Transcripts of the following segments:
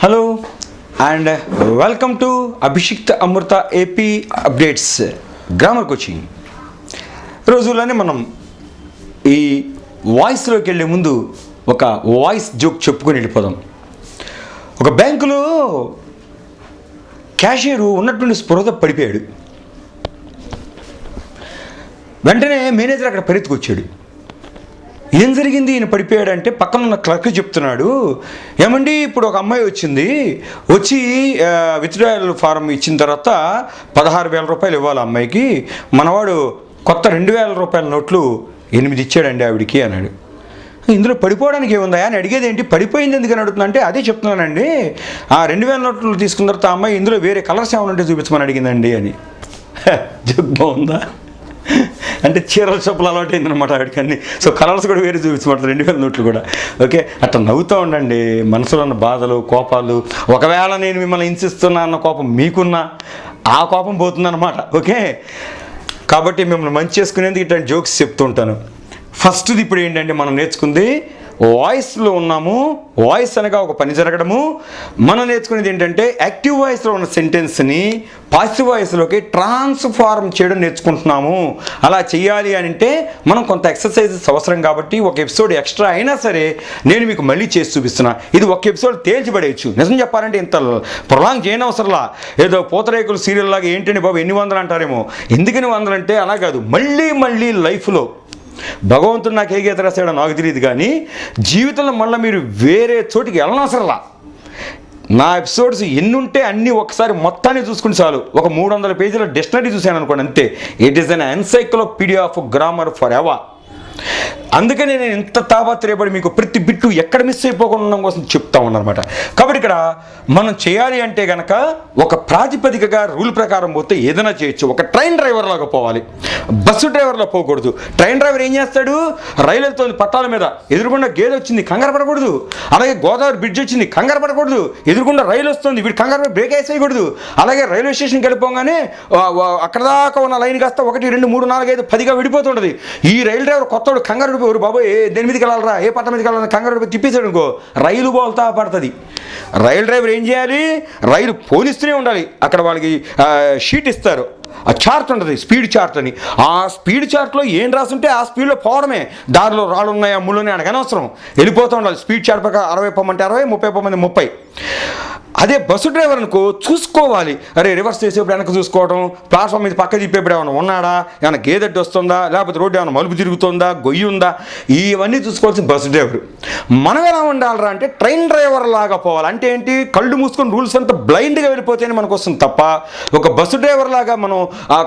Hello and welcome to Abhishikt Amrita AP updates grammar coaching. రోజుల్లోనే మనం ఈ వాయిస్లోకి వెళ్ళే ముందు ఒక వాయిస్ జోక్ చెప్పుకొని వెళ్ళిపోదాం. ఒక బ్యాంకులో క్యాషియరు ఉన్నటువంటి స్పృహతో పడిపోయాడు. వెంటనే మేనేజర్ అక్కడ పరిగెత్తుకొచ్చాడు. ఏం జరిగింది, ఈయన పడిపోయాడంటే పక్కన ఉన్న క్లర్క్ చెప్తున్నాడు, ఏమండి ఇప్పుడు ఒక అమ్మాయి వచ్చి విత్డ్రాయల్ ఫారం ఇచ్చిన తర్వాత 16,000 రూపాయలు ఇవ్వాలి అమ్మాయికి, మనవాడు కొత్త 2,000 రూపాయల నోట్లు 8 ఇచ్చాడండి ఆవిడికి అన్నాడు. ఇందులో పడిపోవడానికి ఏముందా అని అడిగేది ఏంటి, పడిపోయింది ఎందుకని అడుగుతున్నా అంటే అదే చెప్తున్నానండి, ఆ 2,000 నోట్లు తీసుకున్న తర్వాత ఆ అమ్మాయి ఇందులో వేరే కలర్స్ ఏమైనా ఉంటే చూపించమని అడిగిందండి అని. జోక్ బాగుందా? అంటే చీరల చెప్పులు అలవాటు అయిందనమాట ఆవిడకి అన్ని. సో కలర్స్ కూడా వేరే చూపించమంటారు 2,000 నోట్లు కూడా. ఓకే, అట్లా నవ్వుతూ ఉండండి. మనసులో ఉన్న బాధలు, కోపాలు, ఒకవేళ నేను మిమ్మల్ని హింసిస్తున్నా అన్న కోపం మీకున్నా ఆ కోపం పోతుందన్నమాట. ఓకే, కాబట్టి మిమ్మల్ని మంచి చేసుకునేందుకు ఇట్లాంటి జోక్స్ చెప్తుంటాను. ఫస్ట్ది ఇప్పుడు ఏంటంటే మనం నేర్చుకుంది వాయిస్లో ఉన్నాము. వాయిస్ అనగా ఒక పని జరగడము. మనం నేర్చుకునేది ఏంటంటే యాక్టివ్ వాయిస్లో ఉన్న సెంటెన్స్ని పాసివ్ వాయిస్లోకి ట్రాన్స్ఫార్మ్ చేయడం నేర్చుకుంటున్నాము. అలా చేయాలి అని అంటే మనం కొంత ఎక్సర్సైజెస్ అవసరం కాబట్టి ఒక ఎపిసోడ్ ఎక్స్ట్రా అయినా సరే నేను మీకు మళ్ళీ చేసి చూపిస్తున్నా. ఇది ఒక ఎపిసోడ్ తేల్చిపడేయచ్చు. నిజం చెప్పాలంటే ఇంత ప్రొలాంగ్ చేయనవసరంలా. ఏదో పూతరేకులు సీరియల్ లాగా ఏంటండి బాబు ఎన్ని వందలు అంటారేమో. ఎందుకని 100 అంటే అలా కాదు, మళ్ళీ లైఫ్లో భగవంతుడు నాకు ఏ గీత రాశాడో నాకు తెలియదు, కానీ జీవితంలో మళ్ళీ మీరు వేరే చోటికి వెళ్ళనవసరంలా. నా ఎపిసోడ్స్ ఎన్ని ఉంటే అన్నీ ఒకసారి మొత్తాన్ని చూసుకుని చాలు. ఒక 300 పేజీల డిక్షనరీ చూశాను అనుకోండి, అంతే. It is an encyclopedia of grammar for ever. అందుకని నేను ఇంత తాపత్రయపడి మీకు ప్రతి బిట్టు ఎక్కడ మిస్ అయిపోకుండా ఉండడం కోసం చెప్తా ఉన్నానమాట. కాబట్టి ఇక్కడ మనం చేయాలి అంటే కనుక ఒక ప్రాతిపదికగా రూల్ ప్రకారం పోతే ఏదైనా చేయొచ్చు. ఒక ట్రైన్ డ్రైవర్ లాగా పోవాలి, బస్సు డ్రైవర్లా పోకూడదు. ట్రైన్ డ్రైవర్ ఏం చేస్తాడు, రైలు వెళ్తుంది పట్టాల మీద, ఎదురుకుండా గేదె వచ్చింది కంగారు పడకూడదు. అలాగే గోదావరి బ్రిడ్జ్ వచ్చింది కంగారు పడకూడదు. ఎదురుకుండా రైలు వస్తుంది, వీడు కంగారు బ్రేక్ వేసేయకూడదు. అలాగే రైల్వే స్టేషన్కి వెళ్ళిపోగానే అక్కడ దాకా ఉన్న లైన్ కాస్త 1, 2, 3, 4, 5, 10గా విడిపోతుంటుంది. ఈ రైలు డ్రైవర్ కొత్తవాడు కంగారు పడిపోయారు, బాబు దేని మీదకి వెళ్ళాలరా, ఏ పట్ట మీదకి వెళ్ళాలని కంగారు పడిపోయి తిప్పేశాడు అనుకో, రైలు బోల్తా పడుతుంది. రైలు డ్రైవర్ ఏం చేయాలి, రైలు పోలిస్తూనే ఉండాలి. అక్కడ వాళ్ళకి షీట్ ఇస్తారు, ఆ చార్ట్ ఉంటుంది, స్పీడ్ చార్ట్ అని. ఆ స్పీడ్ చార్ట్లో ఏం రాసుంటే ఆ స్పీడ్లో పోవడమే. దారిలో రాళ్ళు ఉన్నాయా ముళ్ళు ఉన్నాయా అనగా అనవసరం, వెళ్ళిపోతూ ఉండాలి. స్పీడ్ చార్ట్ ప్రకారం 60 పొమ్మంటే 60, 30 పొమ్మంటే 30. అదే బస్సు డ్రైవర్ అనుకో చూసుకోవాలి, అరే రివర్స్ చేసేప్పుడు వెనక చూసుకోవడం, ప్లాట్ఫామ్ మీద పక్క తిప్పేప్పుడు ఏమైనా ఉన్నాడా, ఏమైనా గేదెడ్డి వస్తుందా, లేకపోతే రోడ్డు ఏమైనా మలుపు తిరుగుతుందా, గొయ్యి ఉందా, ఇవన్నీ చూసుకోవాల్సిన బస్సు డ్రైవర్. మనం ఎలా ఉండాలరా అంటే ట్రైన్ డ్రైవర్ లాగా పోవాలి. అంటే ఏంటి, కళ్ళు మూసుకొని రూల్స్ అంతా బ్లైండ్గా వెళ్ళిపోతేనే మనకు వస్తుంది తప్ప ఒక బస్సు డ్రైవర్ లాగా మనం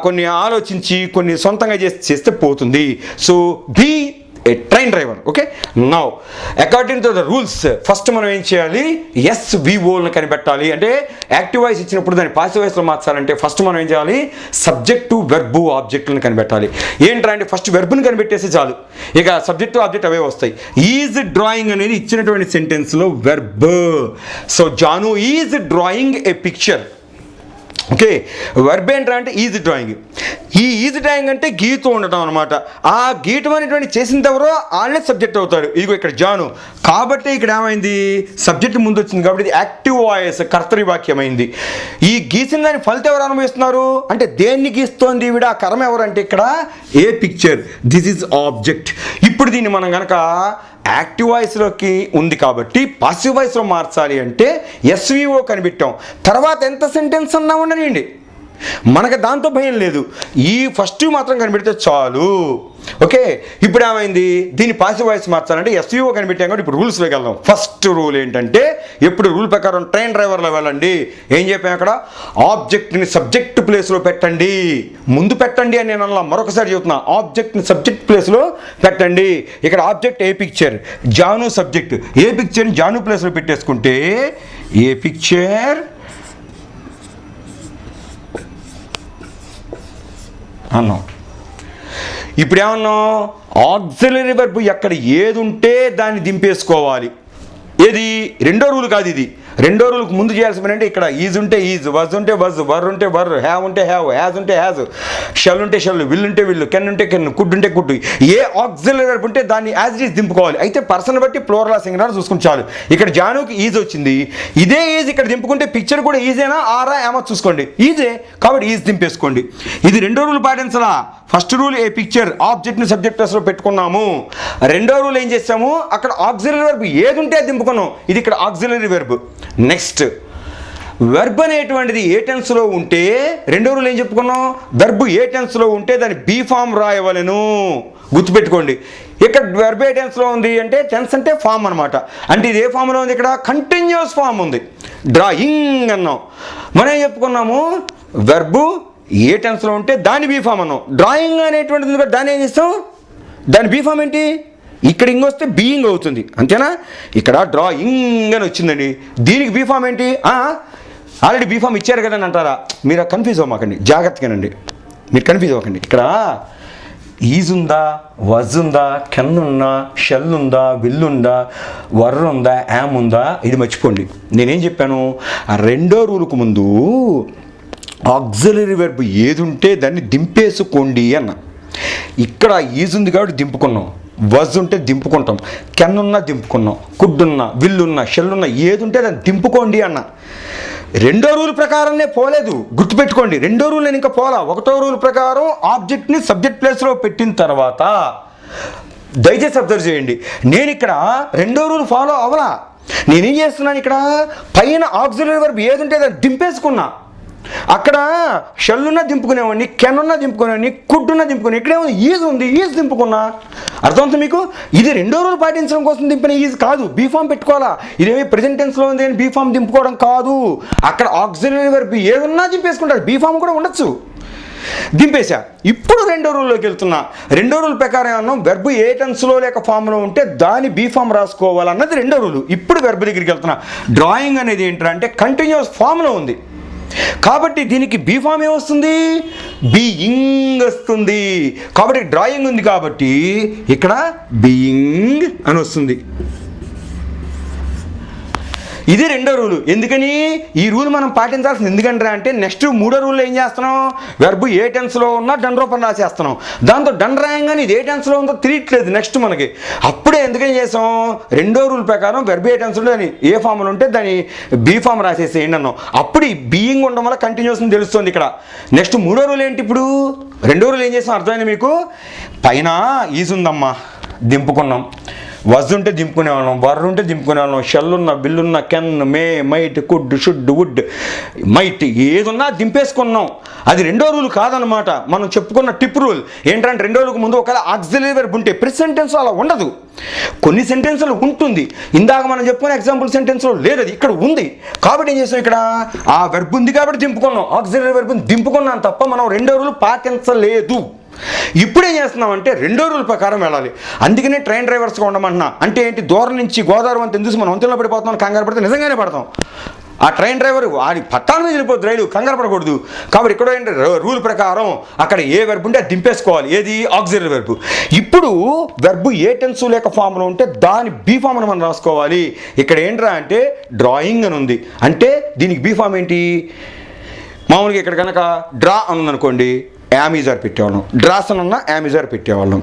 కొన్ని ఆలోచించి కొన్ని సొంతంగా చేస్తే పోతుంది. So be a train driver. Okay, now according to the rules first మనం ఏం చేయాలి, SVOలను కనిపెట్టాలి. అంటే యాక్టివ్ వాయిస్ ఇచ్చినప్పుడు దాన్ని పాసివ్ వాయిస్లో మార్చాలంటే ఫస్ట్ మనం ఏం చేయాలి, సబ్జెక్టు వెర్బు ఆబ్జెక్టులను కనిపెట్టాలి. ఏంట్రా అంటే ఫస్ట్ వెర్బుని కనిపెట్టేసి చాలు, ఇక సబ్జెక్టు ఆబ్జెక్ట్ అవే వస్తాయి. ఈజ్ డ్రాయింగ్ అనేది ఇచ్చినటువంటి సెంటెన్స్లో verb. So Janu is drawing a picture. Okay, verb ఏంట్రా అంటే ఈజీ డ్రాయింగ్. ఈ ఈజీ డ్రాయింగ్ అంటే గీతూ ఉండటం అనమాట. ఆ గీయటం అనేటువంటి చేసింది ఎవరో వాళ్ళే సబ్జెక్ట్ అవుతారు. ఇదిగో ఇక్కడ జాను, కాబట్టి ఇక్కడ ఏమైంది, సబ్జెక్ట్ ముందు వచ్చింది కాబట్టి ఇది యాక్టివ్ వాయిస్, కర్తరి వాక్యం అయింది. ఈ గీసిన దాని ఫలితం ఎవరు అనుభవిస్తున్నారు అంటే దేన్ని గీస్తోంది ఈవిడ, ఆ కర్మ ఎవరంటే ఇక్కడ ఏ పిక్చర్, దిస్ ఈజ్ ఆబ్జెక్ట్. ఇప్పుడు దీన్ని మనం కనుక యాక్టివ్ వాయిస్లోకి ఉంది కాబట్టి పాసివ్ వాయిస్లో మార్చాలి అంటే SVO కనిపెట్టాం. తర్వాత ఎంత సెంటెన్స్ అన్నా ఉండనివ్వండి, మనకు దాంతో భయం లేదు. ఈ ఫస్ట్ మాత్రం కనిపెడితే చాలు. ఓకే, ఇప్పుడు ఏమైంది, దీన్ని పాసివ్ వాయిస్ మార్చాలంటే SVO కనిపెట్టాం కాబట్టి ఇప్పుడు రూల్స్లోకి వెళ్దాం. ఫస్ట్ రూల్ ఏంటంటే ఎప్పుడు రూల్ ప్రకారం ట్రైన్ డ్రైవర్లో వెళ్ళండి. ఏం చెప్పాం అక్కడ, ఆబ్జెక్ట్ని సబ్జెక్ట్ ప్లేస్లో పెట్టండి. ముందు పెట్టండి అని నేను అలా మరొకసారి చెబుతున్నా, ఆబ్జెక్ట్ని సబ్జెక్ట్ ప్లేస్లో పెట్టండి. ఇక్కడ ఆబ్జెక్ట్ ఏ పిక్చర్, జాను సబ్జెక్ట్. ఏ పిక్చర్ని జాను ప్లేస్లో పెట్టేసుకుంటే ఏ పిక్చర్ అన్నాం. ఇప్పుడు ఏమన్నాం, ఆక్సిలరీ వర్బ్ ఎక్కడ ఏది ఉంటే దాన్ని దింపేసుకోవాలి. ఏది, రెండో రూల్ కాదు ఇది, రెండో రూల్కి ముందు చేయాల్సిన అంటే ఇక్కడ ఈజ్ ఉంటే ఈజ్, వజ్ ఉంటే వజ్, వర్ ఉంటే వర్, హ్యావ్ ఉంటే హ్యావ్, హ్యాజ్ ఉంటే హ్యాజ్, షెల్ ఉంటే షెల్, విల్ ఉంటే విల్, కెన్ ఉంటే కెన్, కుడ్ ఉంటే కుడ్. ఏ ఆక్సిలరీ వర్బ్ ఉంటే దాన్ని యాజ్ ఇట్ ఈజ్ దింపుకోవాలి. అయితే పర్సన్ బట్టి ప్లోరల్ సింగులర్ చూసుకుని చాలు. ఇక్కడ జానుకి ఈజ్ వచ్చింది, ఇదే ఈజ్ ఇక్కడ దింపుకుంటే పిక్చర్ కూడా ఈజేనా ఆరా ఏమో చూసుకోండి, ఈజే కాబట్టి ఈజ్ దింపేసుకోండి. ఇది రెండో రూల్ పాటించాలా. ఫస్ట్ రూల్ ఏ పిక్చర్ ఆబ్జెక్ట్ని సబ్జెక్ట్ ప్లేస్లో పెట్టుకున్నాము. రెండో రూల్ ఏం చేస్తాము, అక్కడ ఆక్సిలరీ వెర్బ్ ఏది ఉంటే దింపుకున్నాం, ఇది ఇక్కడ ఆక్సిలరీ వెర్బ్. నెక్స్ట్ వెర్బ్ అనేటువంటిది ఏ టెన్స్లో ఉంటే, రెండో రూల్ ఏం చెప్పుకున్నాం, వెర్బ్ ఏ టెన్స్లో ఉంటే దాని బీ ఫామ్ రాయవలెను. గుర్తుపెట్టుకోండి, ఇక్కడ వెర్బ్ ఏ టెన్స్లో ఉంది అంటే టెన్స్ అంటే ఫామ్ అనమాట. అంటే ఇది ఏ ఫామ్లో ఉంది, ఇక్కడ కంటిన్యూస్ ఫామ్ ఉంది. డ్రాయింగ్ అన్నాం, మనం ఏం చెప్పుకున్నాము, వెర్బు ఏ టెన్స్లో ఉంటే దాని బీ ఫామ్ అన్నాం. డ్రాయింగ్ అనేటువంటిది దాన్ని ఏం చేస్తాం, దాని బీ ఫామ్ ఏంటి, ఇక్కడ ఇంకొస్తే బీయింగ్ అవుతుంది, అంతేనా. ఇక్కడ డ్రాయింగ్ అని వచ్చిందండి, దీనికి బీ ఫామ్ ఏంటి, ఆల్రెడీ బీ ఫామ్ ఇచ్చారు కదని అంటారా, మీరు కన్ఫ్యూజ్ అవ్వమాకండి, జాగ్రత్తగానండి, మీరు కన్ఫ్యూజ్ అవ్వకండి. ఇక్కడ ఈజ్ ఉందా, వజ్ ఉందా, కెన్ ఉందా, షెల్ ఉందా, విల్ ఉందా, వర్ ఉందా, యామ్ ఉందా, ఇది మర్చిపోండి. నేనేం చెప్పాను, ఆ రెండో రూల్కు ముందు ఆక్సిలరీ వెర్బ్ ఏది ఉంటే దాన్ని దింపేసుకోండి అన్న. ఇక్కడ ఈజ్ ఉంది కాబట్టి దింపుకున్నాం, వజ్ ఉంటే దింపుకుంటాం, కెన్ ఉన్నా దింపుకున్నాం, కుడ్ ఉన్నా, విల్ ఉన్నా, షెల్ ఉన్నా, ఏది ఉంటే దాన్ని దింపుకోండి అన్న. రెండో రూల్ ప్రకారంనే పోలేదు, గుర్తుపెట్టుకోండి. రెండో రూల్ నేను ఇంకా పోలా. ఒకటో రూల్ ప్రకారం ఆబ్జెక్ట్ని సబ్జెక్ట్ ప్లేస్లో పెట్టిన తర్వాత దయచేసి అబ్జర్వ్ చేయండి, నేను ఇక్కడ రెండో రూల్ ఫాలో అవ్వలా. నేనేం చేస్తున్నాను, ఇక్కడ పైన ఆక్సిలరీ వెర్బ్ ఏది ఉంటే దాన్ని దింపేసుకున్నా. అక్కడ షెల్ ఉన్నా దింపుకునేవాడిని, కెన్ ఉన్నా దింపుకునేవాడిని, కుడ్ ఉన్నా దింపుకునే, ఇక్కడేమో ఈజ్ ఉంది, ఈజ్ దింపుకున్నా. అర్థమవుతుంది మీకు, ఇది రెండో రోజు పాటించడం కోసం దింపిన ఈజ్ కాదు, బీ ఫామ్ పెట్టుకోవాలా. ఇదేమి ప్రెజెంట్ టెన్స్లో ఉంది అని బీ ఫామ్ దింపుకోవడం కాదు. అక్కడ ఆక్సిలరీ వెర్బ్ ఏదన్నా దింపేసుకుంటారు, బీ ఫామ్ కూడా ఉండొచ్చు, దింపేశా. ఇప్పుడు రెండో రూల్లోకి వెళ్తున్నా. రెండో రూల్ ప్రకారం ఏమన్నా వెర్బ్ ఏ టెన్స్లో లేక ఫామ్లో ఉంటే దాని బీ ఫామ్ రాసుకోవాలన్నది రెండో రూలు. ఇప్పుడు వెర్బ్ దగ్గరికి వెళ్తున్నా. డ్రాయింగ్ అనేది ఏంటంటే కంటిన్యూస్ ఫామ్లో ఉంది కాబట్టి దీనికి బీ ఫామ్ ఏమొస్తుంది, బీయింగ్ వస్తుంది. కాబట్టి డ్రాయింగ్ ఉంది కాబట్టి ఇక్కడ బీయింగ్ అని వస్తుంది. ఇది రెండో రూలు. ఎందుకని ఈ రూల్ మనం పాటించాల్సింది, ఎందుకంటే అంటే నెక్స్ట్ మూడో రూల్లో ఏం చేస్తున్నాం, వెర్బ్ ఏ టెన్స్లో ఉన్నా డన్ రూపం రాసేస్తున్నాం. దాంతో డన్ రాయంగానే ఇది ఏ టెన్స్లో ఉందో తెలియట్లేదు నెక్స్ట్ మనకి. అప్పుడే ఎందుకని చేసాం, రెండో రూల్ ప్రకారం వెర్బ్ ఏ టెన్స్లో దాని ఏ ఫామ్లో ఉంటే దాని బీ ఫామ్ రాసేసేయండి అన్నాం. అప్పుడు ఈ బీయింగ్ ఉండడం వల్ల కంటిన్యూస్ తెలుస్తుంది ఇక్కడ. నెక్స్ట్ మూడో రూల్ ఏంటి, ఇప్పుడు రెండో రూల్ ఏం చేస్తాం అర్థమైంది మీకు. పైన ఈజ్ ఉందమ్మా, దింపుకున్నాం, వజ్ ఉంటే దింపుకునేవాళ్ళం, వర్ ఉంటే దింపుకునేవాళ్ళం, షెల్ ఉన్న, బిల్ ఉన్న, can, may, might, could, should, would, might ఏదున్నా దింపేసుకున్నాం. అది రెండో రూల్ కాదనమాట. మనం చెప్పుకున్న టిప్ రూల్ ఏంటంటే రెండో రూల్కి ముందు ఒకవేళ ఆక్సిలరీ వెర్బ్ ఉంటే ప్రతి సెంటెన్స్లో అలా ఉండదు, కొన్ని సెంటెన్స్లో ఉంటుంది. ఇందాక మనం చెప్పుకున్న ఎగ్జాంపుల్ సెంటెన్స్లో లేదు, అది ఇక్కడ ఉంది. కాబట్టి ఏం చేస్తాం, ఇక్కడ ఆ వెర్బ్ ఉంది కాబట్టి దింపుకున్నాం, ఆక్సిలరీ వెర్బ్ని దింపుకున్నాం తప్ప మనం రెండో రూల్ పాటించలేదు. ఇప్పుడు ఏం చేస్తున్నామంటే రెండో రూల్ ప్రకారం వెళ్ళాలి. అందుకనే ట్రైన్ డ్రైవర్స్గా ఉండమంటున్నా. అంటే ఏంటి, దూరం నుంచి గోదావరి వంతెన చూసి మనం వంతెనలో పడిపోతున్నాం, కంగారు పడితే నిజంగానే పడతాం. ఆ ట్రైన్ డ్రైవర్ వాడి పట్టాల మీద వెళ్ళిపోద్దు రైలు, కంగారు పడకూడదు. కాబట్టి ఇక్కడ ఏంటి రూల్ ప్రకారం అక్కడ ఏ వెర్బ్ ఉంటే అది దింపేసుకోవాలి, ఏది ఆక్సిలరీ వెర్బ్. ఇప్పుడు వెర్బ్ ఏ టెన్స్ లేక ఫామ్లో ఉంటే దాని బీ ఫామ్ అని మనం రాసుకోవాలి. ఇక్కడ ఏంట్రా అంటే డ్రాయింగ్ అని ఉంది, అంటే దీనికి బీ ఫామ్ ఏంటి, మామూలుగా ఇక్కడ కనుక డ్రా అని ఉందనుకోండి యామిజార్ పెట్టేవాళ్ళం, డ్రాస్ అని ఉన్న యామిజార్ పెట్టేవాళ్ళం.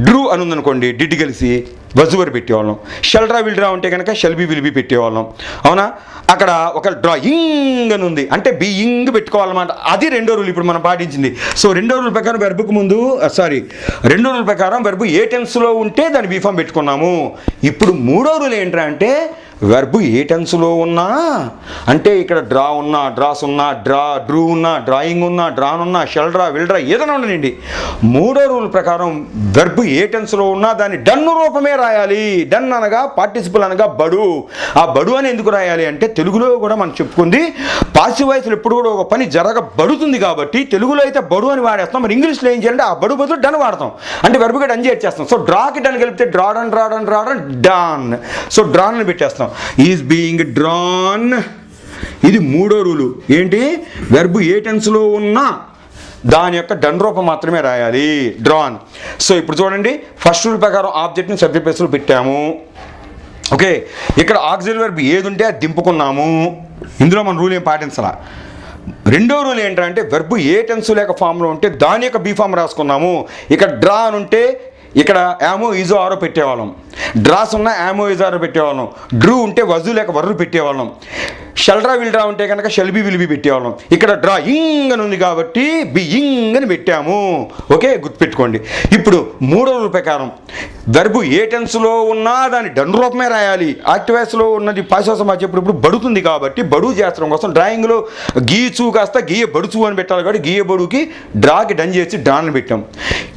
డ్రూ అని ఉందనుకోండి డిడ్ కలిసి వజువర్ పెట్టేవాళ్ళం. షెల్డ్రా విల్డ్రా ఉంటే కనుక షెల్బీ విల్బీ పెట్టేవాళ్ళం, అవునా. అక్కడ ఒక డ్రాయింగ్ అని ఉంది అంటే బీయింగ్ పెట్టుకోవాలన్నమాట. అది రెండో రూల్ ఇప్పుడు మనం పాటించింది. సో రెండో రూల్ ప్రకారం వెర్బుకు ముందు రెండో రూల్ ప్రకారం వెర్బు ఏ టెన్స్లో ఉంటే దాని బీఫామ్ పెట్టుకున్నాము. ఇప్పుడు మూడో రూల్ ఏంటంటే వెర్బు ఏ టెన్స్లో ఉన్నా, అంటే ఇక్కడ డ్రా ఉన్నా, డ్రాస్ ఉన్నా, డ్రూ ఉన్నా, డ్రాయింగ్ ఉన్నా, డ్రాన్ ఉన్నా, షెల్డ్రా విల్డ్రా ఏదైనా ఉండనండి, మూడో రూల్ ప్రకారం వెర్బు ఏ టెన్స్లో ఉన్నా దాన్ని డన్ రూపమే రాయాలి. డన్ అనగా పార్టిసిపల్ అనగా బడు. ఆ బడు అని ఎందుకు రాయాలి అంటే తెలుగులో కూడా మనం చెప్పుకుంది పాసివ్ వాయిస్లో ఎప్పుడు కూడా ఒక పని జరగబడుతుంది కాబట్టి తెలుగులో అయితే బడు అని వాడేస్తాం. మరి ఇంగ్లీష్లో ఏం చేయాలంటే ఆ బడు బదులు డన్ వాడతాం, అంటే వెర్బుగా డన్ చేస్తాం. సో డ్రాకి డన్ కలిపితే డ్రాడన్ డ్రాడన్ డ్రాడన్ డాన్, సో డ్రాన్ అని పెట్టేస్తాం. ఈజ్ బీయింగ్ డ్రాన్, ఇది మూడో రూలు. ఏంటి, వెర్బు ఏ టెన్స్లో ఉన్నా దాని యొక్క డన్ రూపం మాత్రమే రాయాలి, డ్రాన్. సో ఇప్పుడు చూడండి, ఫస్ట్ రూల్ ప్రకారం ఆబ్జెక్ట్ని సబ్జెక్ట్ ప్లేస్లో పెట్టాము. ఓకే, ఇక్కడ ఆక్సిలరీ వర్బ్ ఏది ఉంటే అది దింపుకున్నాము. ఇందులో మనం రూల్ ఏం పాటించాలా. రెండో రూల్ ఏంటంటే వెర్బ్ ఏ టెన్స్ లేక ఫామ్లో ఉంటే దాని యొక్క బీ ఫామ్ రాసుకున్నాము. ఇక్కడ డ్రా అని ఉంటే ఇక్కడ యామో ఈజో ఆరో పెట్టేవాళ్ళం. డ్రాస్ ఉన్న యామో ఈజో ఆరో పెట్టేవాళ్ళం. డ్రూ ఉంటే వజు లేక వర్రు పెట్టేవాళ్ళం. షల్డ్రా విల్డ్రా ఉంటే కనుక షెల్బీ విల్బీ పెట్టేవాళ్ళం. ఇక్కడ డ్రా ఇంగ్ అని ఉంది కాబట్టి బి ఇంగ్ అని పెట్టాము. ఓకే, గుర్తుపెట్టుకోండి. ఇప్పుడు మూడో రూల్ ప్రకారం వెర్బు ఏ టెన్స్లో ఉన్నా దాని డన్ రూపమే రాయాలి. యాక్టివ్ వాయిస్లో ఉన్నది పాసివ్ వాయిస్ మార్చేప్పుడు ఇప్పుడు బడుతుంది కాబట్టి బడుగు చేస్తడం కోసం డ్రాయింగ్లో గీచు కాస్త గీయ బడుచు అని పెట్టాలి కాబట్టి గీయ బడుకి డ్రాకి డన్ చేసి డ్రాన్ అని పెట్టాం.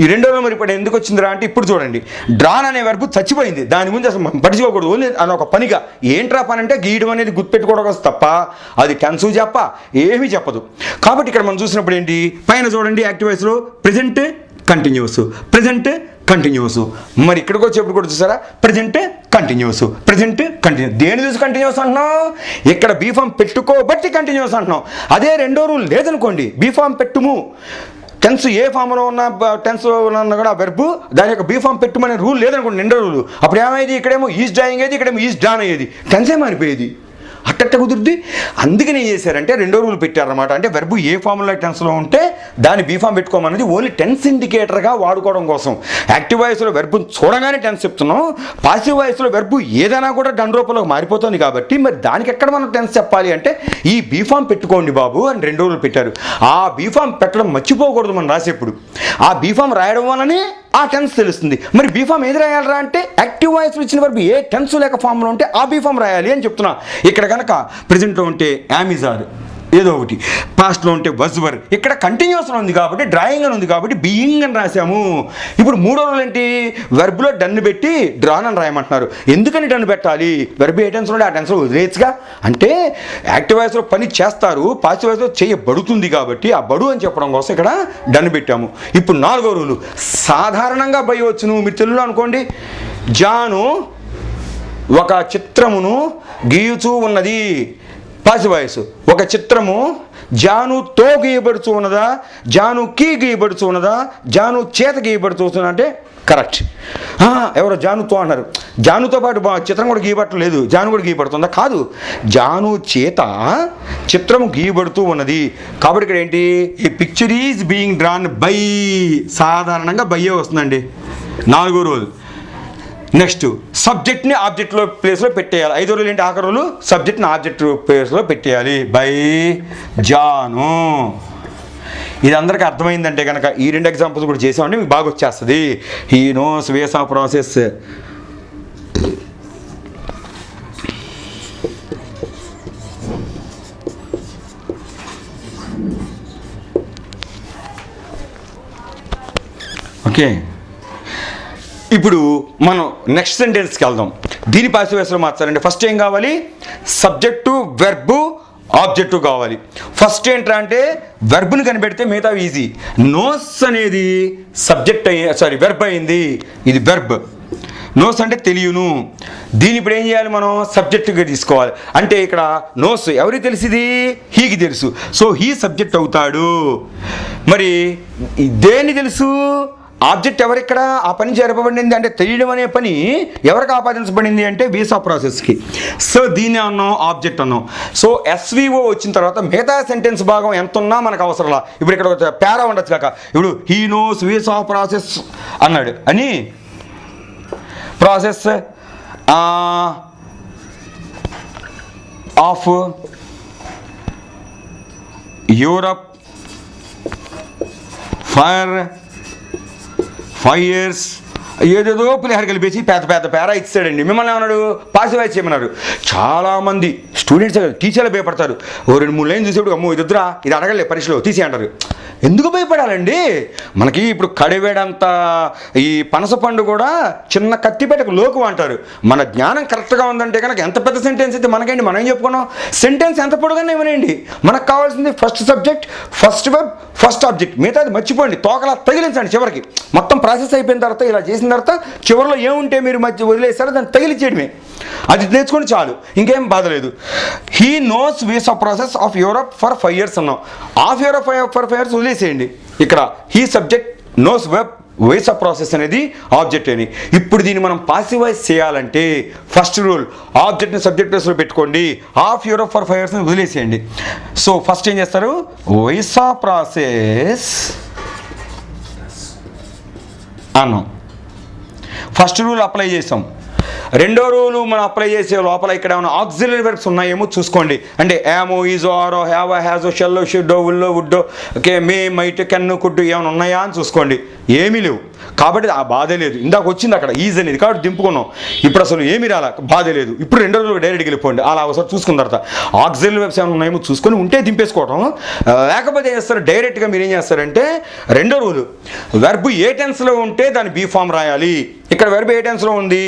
ఈ రెండో మరి ఇప్పుడు ఎందుకు వచ్చిందిరా అంటే ఇప్పుడు చూడండి, డ్రాన్ అనే వెర్బు చచ్చిపోయింది. దాని గురించి అసలు పట్టించుకోకూడదు. ఓన్లీ అని ఒక పనిగా ఏంట్రా పని అంటే గీయడం అనేది గుర్తుపెట్టుకోవడం కోసం తప్ప అది టెన్స్ చెప్ప ఏమీ చెప్పదు. కాబట్టి ఇక్కడ మనం చూసినప్పుడు ఏంటి, పైన చూడండి యాక్టివ్ వాయిస్లో ప్రెజెంట్ కంటిన్యూస్, ప్రెజెంట్ కంటిన్యూస్. మరి ఇక్కడికి వచ్చేప్పుడు కూడా చూసారా ప్రెజెంట్ కంటిన్యూస్, ప్రెజెంట్ కంటిన్యూస్. దేని చూసి కంటిన్యూస్ అంటున్నాం, ఇక్కడ బీఫామ్ పెట్టుకోబట్టి కంటిన్యూస్ అంటున్నాం. అదే రెండో రూల్ లేదనుకోండి, బీఫామ్ పెట్టుము టెన్స్ ఏ ఫామ్లో ఉన్న టెన్స్లో ఉన్న కూడా వెర్బు దాని యొక్క బీఫామ్ పెట్టుమనే రూల్ లేదనుకోండి, రెండో రూల్. అప్పుడు ఏమైంది, ఇక్కడేమో ఈజ్ డ్రాయింగ్ అయ్యేది, ఇక్కడేమో ఈజ్ డాన్ అయ్యేది, టెన్సే మారిపోయేది. అట్టట్ట కుదురుద్ది. అందుకని ఏం చేశారంటే రెండో రూల్ పెట్టారనమాట. అంటే వెర్బు ఏ ఫామ్లో టెన్స్లో ఉంటే దాన్ని బీఫామ్ పెట్టుకోమన్నది ఓన్లీ టెన్స్ ఇండికేటర్గా వాడుకోవడం కోసం. యాక్టివ్ వాయిస్లో వెర్బుని చూడగానే టెన్స్ చెప్తున్నాం. పాసివ్ వాయిస్లో వెర్బు ఏదైనా కూడా డన్ రూపంలోకి మారిపోతుంది కాబట్టి మరి దానికి ఎక్కడ మనం టెన్స్ చెప్పాలి అంటే ఈ బీఫామ్ పెట్టుకోండి బాబు అని రెండో రూల్ పెట్టారు. ఆ బీఫామ్ పెట్టడం మర్చిపోకూడదు మనం రాసేప్పుడు. ఆ బీఫామ్ రాయడం వల్లనే ఆ టెన్స్ తెలుస్తుంది. మరి బీఫామ్ ఏది రాయాలరా అంటే యాక్టివ్ వాయిస్లో ఇచ్చిన వరకు ఏ టెన్స్ లేక ఫామ్లో ఉంటే ఆ బీఫామ్ రాయాలి అని చెప్తున్నా. ఇక్కడ కనుక ప్రెజెంట్లో ఉంటే యామిజార్ ఏదో ఒకటి, పాస్ట్లో ఉంటే వజ్వర్, ఇక్కడ కంటిన్యూస్ ఉంది కాబట్టి డ్రాయింగ్ అని ఉంది కాబట్టి బీయింగ్ అని రాసాము. ఇప్పుడు మూడో రోజులు ఏంటి, వెర్బ్లో డన్ పెట్టి డ్రాన్ అని రాయమంటున్నారు. ఎందుకని డన్ పెట్టాలి, వెర్బ్ ఏ టెన్స్లో ఉంటే ఆ టెన్స్లో వదిలేయచ్చుగా. అంటే యాక్టివ్ వాయిస్లో పని చేస్తారు, పాసివ్ వాయిస్లో చేయబడుతుంది కాబట్టి ఆ బడు అని చెప్పడం కోసం ఇక్కడ డన్ పెట్టాము. ఇప్పుడు నాలుగో రూలు సాధారణంగా బయ్యవచ్చును. మీరు తెలుగులో అనుకోండి, జాను ఒక చిత్రమును గీయుచూ ఉన్నది, పాసివ్ వాయిస్. ఒక చిత్రము జానుతో గీయబడుచు ఉన్నదా, జానుకి గీయబడుచు ఉన్నదా, జాను చేత గీయబడుచు ఉన్నదా అంటే కరెక్ట్. ఎవరో జానుతో అన్నారు, జానుతో పాటు చిత్రం కూడా గీయబట్టలేదు, జాను కూడా గీయబడుతుందా, కాదు, జాను చేత చిత్రము గీయబడుతూ ఉన్నది. కాబట్టి ఇక్కడ ఏంటి, ఈ picture is being drawn by, సాధారణంగా బయ్యే వస్తుందండి. నాలుగో రోజు. నెక్స్ట్ సబ్జెక్ట్ని ఆబ్జెక్ట్లో ప్లేస్లో పెట్టేయాలి. ఐదో రోజులు ఏంటి, ఆఖరి రోజులు సబ్జెక్ట్ని ఆబ్జెక్ట్ ప్లేస్లో పెట్టేయాలి. బై జాను. ఇది అందరికీ అర్థమైందంటే కనుక ఈ రెండు ఎగ్జాంపుల్స్ కూడా చేసామంటే మీకు బాగా వచ్చేస్తుంది. He knows ways of process. Okay, ఇప్పుడు మనం నెక్స్ట్ సెంటెన్స్కి వెళ్దాం. దీని పాసివ్ వాయిస్లో మార్చాలంటే ఫస్ట్ ఏం కావాలి, సబ్జెక్టు వెర్బు ఆబ్జెక్టు కావాలి. ఫస్ట్ ఏంట్రా అంటే వెర్బ్ని కనిపెడితే మిగతా ఈజీ. నోస్ అనేది సబ్జెక్ట్ వెర్బ్ అయింది, ఇది వెర్బ్. నోస్ అంటే తెలియను. దీని ఇప్పుడు ఏం చేయాలి, మనం సబ్జెక్టుగా తీసుకోవాలి. అంటే ఇక్కడ నోస్ ఎవరికి తెలిసింది, హీకి తెలుసు. సో హీ సబ్జెక్ట్ అవుతాడు. మరి దేన్ని తెలుసు, ఆబ్జెక్ట్ ఎవరిక్కడ ఆ పని జరపబడింది అంటే తెలియడం అనే పని ఎవరికి ఆపాదించబడింది అంటే వీస్ ఆఫ్ ప్రాసెస్కి. సో దీన్ని అన్నాం ఆబ్జెక్ట్ అన్నాం. సో ఎస్విఓ వచ్చిన తర్వాత మిగతా సెంటెన్స్ భాగం ఎంత ఉన్నా మనకు అవసరంలా. ఇప్పుడు ఇక్కడ ఒక పేరా ఉండొచ్చు కాక, ఇప్పుడు he knows visa of process అన్నాడు అని, process of Europe for 5 years ఏదేదో పులిహార కలిపేసి పెద్ద పెద్ద పేరా ఇచ్చాడండి. మిమ్మల్ని ఏమన్నాడు, పాసివ్ వాయిస్ చేయమన్నారు. చాలామంది స్టూడెంట్స్ టీచర్లు భయపడతారు. 2-3 లైన్ చూసేప్పుడు అమ్మో ఇది వద్దురా, ఇది అడగలే పరీక్షలో తీసి అంటారు. ఎందుకు భయపడాలండి, మనకి ఇప్పుడు కడివేడంత ఈ పనస పండు కూడా చిన్న కత్తిపేటకు లోకు అంటారు. మన జ్ఞానం కరెక్ట్గా ఉందంటే కనుక ఎంత పెద్ద సెంటెన్స్ అయితే మనకేంటి, మనం ఏం చెప్పుకున్నాం, సెంటెన్స్ ఎంత పొడుగానే ఇవ్వనండి. మనకు కావాల్సింది first subject, first verb, first object. మిగతాది మర్చిపోండి, తోకలా తగిలించండి. చివరికి మొత్తం ప్రాసెస్ అయిపోయిన తర్వాత ఇలా చేసిన తర్వాత చివరిలో ఏముంటే మీరు మధ్య వదిలేస్తారో దాన్ని తగిలిచ్చేయడమే. అది నేర్చుకుని చాలు, ఇంకేం బాధ లేదు. He knows visa of process of Europe for 5 years అన్నాం. ఆఫ్ యూరప్ ఫర్ 5 years వదిలేసేయండి. ఇక్కడ he subject, knows verb, visa process అనేది ఆబ్జెక్ట్ అని. ఇప్పుడు దీన్ని మనం పాసివైజ్ చేయాలంటే ఫస్ట్ రూల్, ఆబ్జెక్ట్ని సబ్జెక్ట్ ప్లేస్లో పెట్టుకోండి, ఆఫ్ యూరోప్ ఫర్ 5 years వదిలేసేయండి. సో ఫస్ట్ ఏం చేస్తారు, వీసా ప్రాసెస్ అన్నాం. ఫస్ట్ రూల్ అప్లై చేసాం. రెండో రూలు మనం అప్లై చేసే లోపల ఇక్కడ ఏమైనా ఆక్సిలరీ వెర్బ్స్ ఉన్నాయేమో చూసుకోండి. అంటే యామో, ఈజో, ఆరో, హ్యావో, హ్యాజో, షెల్లో, షుడ్డో, ఉల్లో, వుడ్డో, okay, may, might, can, could ఏమైనా ఉన్నాయా అని చూసుకోండి. ఏమీ లేవు కాబట్టి ఆ బాధే లేదు. ఇందాక వచ్చింది అక్కడ ఈజ్ అనేది కాబట్టి దింపుకున్నాం. ఇప్పుడు అసలు ఏమీ రాలా, బాధే లేదు. ఇప్పుడు రెండో రోజులు డైరెక్ట్గా వెళ్ళిపోండి. అలా ఒకసారి చూసుకున్న తర్వాత ఆక్సిలరీ వెబ్స్ ఏమైనా ఉన్నాయేమో చూసుకొని ఉంటే దింపేసుకోవటం. లేకపోతే ఏం చేస్తారు, డైరెక్ట్గా మీరు ఏం చేస్తారంటే రెండో రోజు వెర్బ్ ఏ టెన్స్లో ఉంటే దాని బీ ఫామ్ రాయాలి. ఇక్కడ వెర్బ్ ఏ టెన్స్లో ఉంది,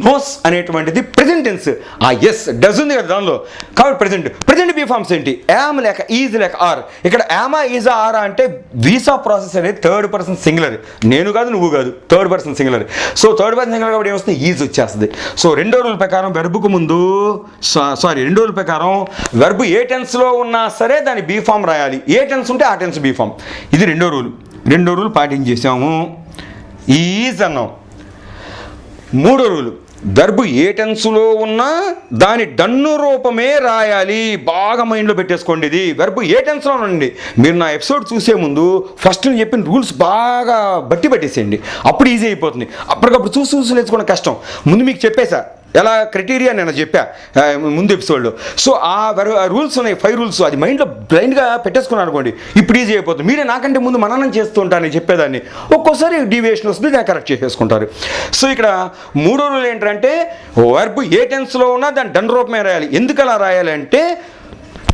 నోస్ అనేటువంటిది ప్రెజెంట్ టెన్స్. ఎస్ డస్ ఉంది కదా దానిలో, కాబట్టి ప్రెజెంట్ బీ ఫామ్స్ ఏంటి, యామ్ లేక ఈజ్ లేక ఆర్. ఇక్కడ యామా, ఈజా, ఆరా అంటే వీసా ప్రాసెస్ అనేది థర్డ్ పర్సన్ సింగులర్. నేను కాదు, నువ్వు కాదు, third person singular. So third person singular కాబట్టి ఏమొస్తుంది, ఈజ్ వచ్చేస్తుంది. సో రెండో రూల్ ప్రకారం వెర్బుకు ముందు రెండో రూల్ ప్రకారం వెర్బ్ ఏ టెన్స్లో ఉన్నా సరే దాని బీ ఫామ్ రాయాలి. ఏ టెన్స్ ఉంటే ఆ టెన్స్ బీ ఫామ్. ఇది రెండో రూల్ పాటించేసాము. ఈజ్ అన్నాం. మూడో రూలు, వెర్బ్ ఏ టెన్స్లో ఉన్నా దాని డన్ను రూపమే రాయాలి. బాగా మైండ్లో పెట్టేసుకోండి. ఇది వెర్బ్ ఏ టెన్స్లో ఉండండి. మీరు నా ఎపిసోడ్ చూసే ముందు ఫస్ట్ నేను చెప్పిన రూల్స్ బాగా బట్టి పట్టేసేయండి, అప్పుడు ఈజీ అయిపోతుంది. అప్పటికప్పుడు చూసి నేర్చుకోవడం కష్టం. ముందు మీకు చెప్పేసా ఎలా క్రైటీరియా నేను చెప్పా ముందు ఎపిసోడ్లో. సో ఆ రూల్స్ ఉన్నాయి, 5 రూల్స్. అది మైండ్లో బ్లైండ్గా పెట్టేసుకున్నాను అనుకోండి, ఇప్పుడు ఈజీ అయిపోతుంది. మీరే నాకంటే ముందు మననం చేస్తూ ఉంటాను చెప్పేదాన్ని, ఒక్కోసారి డీవియేషన్ వస్తుంది, దాన్ని కరెక్ట్ చేసేసుకుంటారు. సో ఇక్కడ మూడో రూల్ ఏంటంటే వర్బ్ ఏ టెన్స్లో ఉన్నా దాన్ని డన్ రూపమే రాయాలి. ఎందుకు అలా రాయాలంటే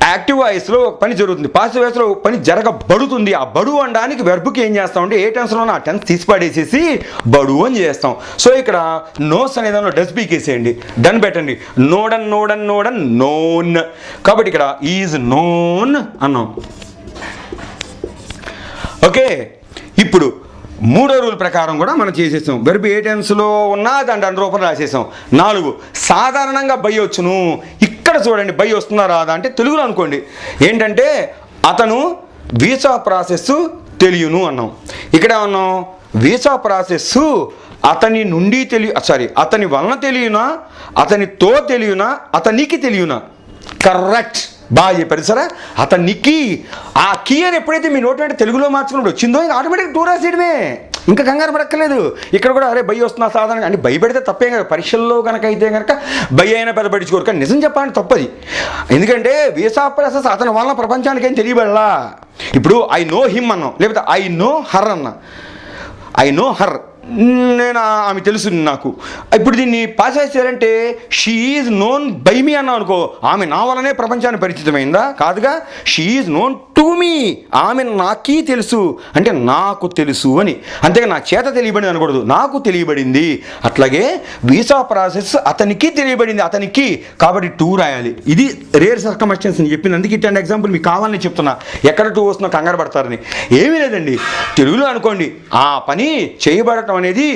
యాక్టివ్ వాయిస్లో ఒక పని జరుగుతుంది, పాసివ్ వాయిస్లో పని జరగబడుతుంది. ఆ బడు అనడానికి వెర్బ్కి ఏం చేస్తామంటే ఏ టెన్స్లో ఆ టెన్స్ తీసి పడేసేసి బడు అని చేస్తాం. సో ఇక్కడ నోస్ అనే దానిలో డస్ బీకేసేయండి, డన్ పెట్టండి. నోడన్ నోన్. కాబట్టి ఇక్కడ ఈజ్ నోన్ అన్నాం. ఓకే, ఇప్పుడు మూడో రూల్ ప్రకారం కూడా మనం చేసేసాం. వెర్బ్ ఏ టెన్స్లో ఉన్నా దాని డన్ రూపం రాసేసాం. 4, సాధారణంగా బై వచ్చును. ఇక్కడ చూడండి, బై వస్తుందా రాదా అంటే తెలుగులో అనుకోండి ఏంటంటే అతను వీసా ప్రాసెస్ తెలియను అన్నాం. ఇక్కడ ఏమన్నాం, వీసా ప్రాసెస్ అతని నుండి అతని వలన తెలియనా, అతనితో తెలియనా, అతనికి తెలియనా. కరెక్ట్, బాగా చెప్పారు సరే. అతనికి ఆ కీ అని ఎప్పుడైతే మీ నోట్ అంటే తెలుగులో మార్చుకున్నప్పుడు వచ్చిందో ఇంకా ఆటోమేటిక్ 2 రాసేయడమే, ఇంకా కంగారు పడక్కర్లేదు. ఇక్కడ కూడా అరే బై వస్తున్నా సాధారణంగా అంటే బై పెడితే తప్పేం కదా. పరీక్షల్లో కనుక అయితే కనుక బై అయినా పెద్ద పట్టించుకోరు, కానీ నిజం చెప్పాలంటే తప్పది. ఎందుకంటే వీసా ప్రాసెస్ అతని వలన ప్రపంచానికి ఏం తెలియబడలా. ఇప్పుడు ఐ నో హిమ్ అన్నాం, లేకపోతే ఐ నో హర్ అన్నా. ఐ నో హర్, నేను ఆమె తెలుసు నాకు. ఇప్పుడు దీన్ని పాస్ చేయాలంటే షీ ఈజ్ నోన్ బై మీ అన్నాం అనుకో, ఆమె నా వల్లనే ప్రపంచానికి పరిచితమైందా? కాదుగా. She is known to me, ఆమె నాకీ తెలుసు అంటే నాకు తెలుసు అని. అంతేగా నా చేత తెలియబడింది అనకూడదు, నాకు తెలియబడింది. అట్లాగే వీసా ప్రాసెస్ అతనికి తెలియబడింది, అతనికి, కాబట్టి 2 రాయాలి. ఇది రేర్ సర్కమ్స్టాన్స్ అని చెప్పింది. అందుకే ఇట్లాంటి ఎగ్జాంపుల్ మీకు కావాలని చెప్తున్నా, ఎక్కడ 2 వస్తున్నా కంగారు పడతారని. ఏమీ లేదండి, తెలుగులో అనుకోండి ఆ పని చేయబడటం అనేది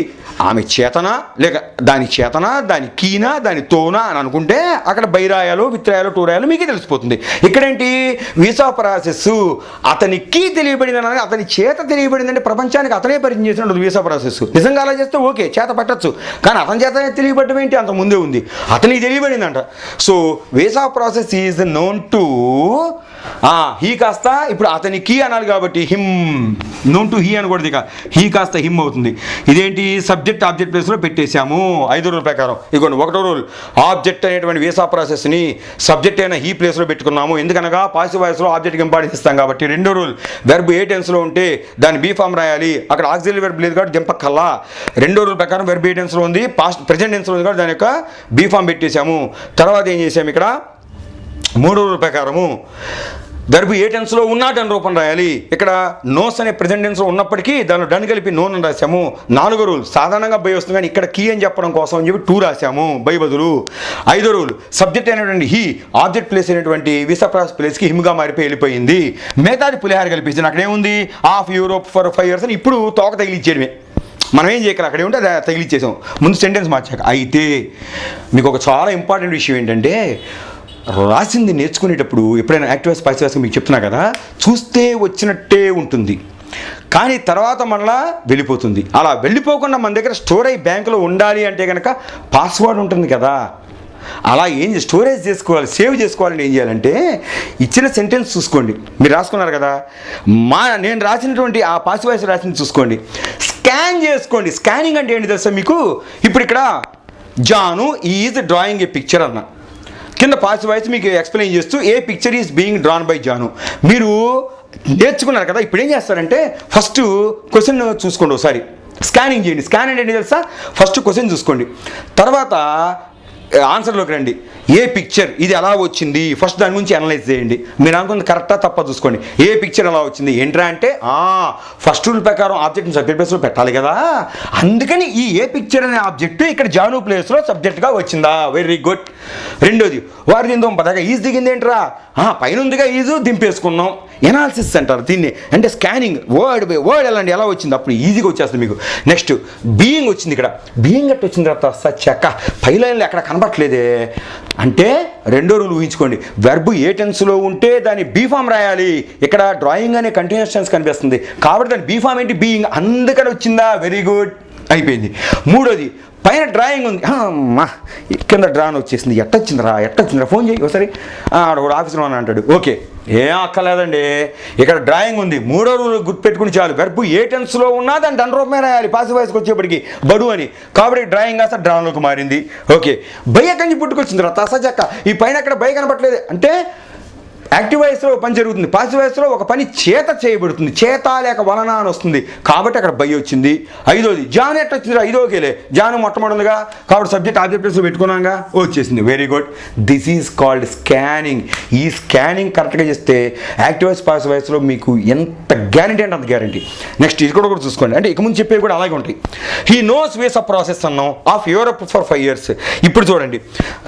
ఆమె చేతనా లేక దాని చేతనా, దాని కీనా, దాని తోనా అని అనుకుంటే అక్కడ బై రాయాలో విత్ రాయాలో 2 రాయాలో మీకే తెలిసిపోతుంది. ఇక్కడేంటి, వీసా ప్రాసెస్ అతనికి తెలియబడింది అనగా అతని చేత తెలియబడిందంటే ప్రపంచానికి అతనే పరిచయం చేసినట్టు వీసా ప్రాసెస్. నిజంగా అలా చేస్తే ఓకే, చేత పట్టచ్చు. కానీ అతని చేత తెలియబడటం ఏంటి, అంత ముందే ఉంది, అతనికి తెలియబడిందంట. So visa process is known to he కాస్త ఇప్పుడు అతనికి అనాలి కాబట్టి హిమ్, నోన్ టు హీ అనకూడదు, ఇక హీ కాస్త హిమ్ అవుతుంది. ఇదేంటి, సబ్జెక్ట్ ఆబ్జెక్ట్ ప్లేస్లో పెట్టేశాము 5 రూల్ ప్రకారం. ఇదిగోండి 1వ రూల్, ఆబ్జెక్ట్ అనేటువంటి వీసా ప్రాసెస్ని సబ్జెక్ట్ అయిన హీ ప్లేస్లో పెట్టుకున్నాము. ఎందుకనగా పాసివ్ వాయిస్లో ఆబ్జెక్ట్కి ఇంపార్టెన్స్ ఇస్తాం కాబట్టి. 2వ రూల్, వెర్బ్ ఏ టెన్స్లో ఉంటే దాని బీ ఫామ్ రాయాలి. అక్కడ ఆక్సిలరీ వెర్బ్ లేదు కాబట్టి దింపక్కల్లా. 2వ రూల్ ప్రకారం వెర్బ్ ఏ టెన్స్లో ఉంది, ప్రెజెంట్ టెన్స్లో ఉంది కాబట్టి దాని యొక్క బీ ఫామ్ పెట్టేశాము. తర్వాత ఏం చేసాము, ఇక్కడ 3వ రూల్ ప్రకారము వెర్బ్ ఏ టెన్స్లో ఉన్నా డన్ రూపం రాయాలి. ఇక్కడ నోస్ అనే ప్రెజెంట్ టెన్స్లో ఉన్నప్పటికీ దానిలో డన్ కలిపి నోన్ అని రాసాము. 4వ రూల్, సాధారణంగా బై వస్తుంది కానీ ఇక్కడ కీ అని చెప్పడం కోసం అని చెప్పి 2 రాసాము బై బదులు. 5వ రూల్, సబ్జెక్ట్ అయినటువంటి హీ ఆబ్జెక్ట్ ప్లేస్ అయినటువంటి వీసా ప్రాసెస్ ప్లేస్కి హిమ్గా మారిపోయి వెళ్ళిపోయింది. మిగతాది పులిహార కల్పించింది. అక్కడ ఏముంది, ఆఫ్ యూరోప్ ఫర్ 5 years అని ఇప్పుడు తోక తగిలిచ్చేయడమే. మనం ఏం చేయగలం, అక్కడే ఉంటే అది తగిలిచ్చేసాం ముందు సెంటెన్స్ మార్చాక. అయితే మీకు ఒక చాలా ఇంపార్టెంట్ విషయం ఏంటంటే రాసింది నేర్చుకునేటప్పుడు ఎప్పుడైనా యాక్టివ్ వాయిస్ పాసివ్ వాయిస్ మీకు చెప్తున్నా కదా, చూస్తే వచ్చినట్టే ఉంటుంది కానీ తర్వాత మళ్ళా వెళ్ళిపోతుంది. అలా వెళ్ళిపోకుండా మన దగ్గర స్టోర్ అయ్యి బ్యాంకులో ఉండాలి అంటే కనుక పాస్వర్డ్ ఉంటుంది కదా. అలా ఏం స్టోరేజ్ చేసుకోవాలి, సేవ్ చేసుకోవాలని ఏం చేయాలంటే ఇచ్చిన సెంటెన్స్ చూసుకోండి. మీరు రాసుకున్నారు కదా, నేను రాసినటువంటి ఆ పాసివ్ వాయిస్ రాసింది చూసుకోండి, స్కాన్ చేసుకోండి. స్కానింగ్ అంటే ఏంటి తెలుసా మీకు? ఇప్పుడు ఇక్కడ Janu is drawing a picture అన్న, కింద పాసివ్ వాయిస్ మీకు ఎక్స్ప్లెయిన్ చేస్తూ a picture is being drawn by Janu. మీరు నేర్చుకున్నారు కదా, ఇప్పుడు ఏం చేస్తారంటే ఫస్ట్ క్వశ్చన్ చూసుకోండి ఒకసారి, స్కానింగ్ చేయండి. స్కాన్ అంటే ఏంటి తెలుసా? ఫస్ట్ క్వశ్చన్ చూసుకోండి, తర్వాత ఆన్సర్లోకి రండి. ఏ పిక్చర్ ఇది ఎలా వచ్చింది, ఫస్ట్ దాని గురించి అనలైజ్ చేయండి. మీరు అనుకున్నది కరెక్టా తప్ప చూసుకోండి. ఏ పిక్చర్ ఎలా వచ్చింది ఏంట్రా అంటే ఫస్ట్ రూల్ ప్రకారం ఆబ్జెక్ట్ని సబ్జెక్ట్ ప్లేస్లో పెట్టాలి కదా, అందుకని ఈ ఏ పిక్చర్ అనే ఆబ్జెక్ట్ ఇక్కడ జాను ప్లేస్లో సబ్జెక్ట్గా వచ్చిందా, వెరీ గుడ్. రెండోది వారి దిందో పదాగా ఈజ్ దిగింది ఏంట్రా, పైన ఉందిగా ఈజు దింపేసుకున్నాం. ఎనాలిసిస్ అంటారు దీన్ని, అంటే స్కానింగ్ వర్డ్ బై వర్డ్ ఎలాంటి ఎలా వచ్చింది అప్పుడు ఈజీగా వచ్చేస్తుంది మీకు. నెక్స్ట్ బీయింగ్ వచ్చింది, ఇక్కడ బీయింగ్ అట్ వచ్చిన తర్వాత చెక్క పై లైన్లో ఎక్కడ కనబట్టలేదే అంటే రెండో రూల్ ఊహించుకోండి. వెర్బ్ ఏ టెన్స్లో ఉంటే దాన్ని బీ ఫామ్ రాయాలి. ఇక్కడ డ్రాయింగ్ అనే కంటిన్యూస్ టెన్స్ కనిపిస్తుంది కాబట్టి దాని బీ ఫామ్ ఏంటి, బీయింగ్, అందుకని వచ్చిందా, వెరీ గుడ్ అయిపోయింది. మూడోది పైన డ్రాయింగ్ ఉంది, అమ్మా కింద డ్రాన్ వచ్చేసింది, ఎట్టొచ్చిందిరా ఫోన్ చేయి ఒకసారి, ఆడ ఆఫీస్లో అని అంటాడు. ఓకే ఏం అక్కర్లేదండి, ఇక్కడ డ్రాయింగ్ ఉంది. మూడో రూల్ గుర్తుపెట్టుకుని చాలు, వెర్బ్ ఏ టెన్స్లో ఉన్నా దాన్ని డన్ రూపమే రాయాలి పాసివ్ వాయిస్కి వచ్చేప్పటికి బడు అని, కాబట్టి డ్రాయింగ్ కాస్త డ్రాన్లోకి మారింది. ఓకే బై ఎక్కడి నుంచి పుట్టుకొచ్చింది రా తస చెక్క, ఈ పైన అక్కడ బై కనపట్లేదు అంటే యాక్టివ్ వాయిస్లో పని జరుగుతుంది, పాసివ్ వాయిస్లో ఒక పని చేత చేయబడుతుంది, చేత లేక వలన అని వస్తుంది కాబట్టి అక్కడ బై వచ్చింది. ఐదోది జాను ఎట్లా వచ్చింది, ఐదోకేలే జాను మొట్టమొదటిగా కాబట్టి సబ్జెక్ట్ ఆబ్జెక్ట్ ప్లేస్లో పెట్టుకున్నాగా వచ్చేసింది, very good. This is called scanning. ఈ స్కానింగ్ కరెక్ట్గా చేస్తే యాక్టివ్ వాయిస్ పాసివ్ వాయిస్లో మీకు ఎంత గ్యారంటీ అంటే అంత గ్యారంటీ. నెక్స్ట్ ఇది కూడా చూసుకోండి, అంటే ఇక ముందు చెప్పేవి కూడా అలాగే ఉంటాయి. హీ నోస్ వీసా ప్రాసెస్ అన్నాం ఆఫ్ యూరప్ ఫర్ 5 years. ఇప్పుడు చూడండి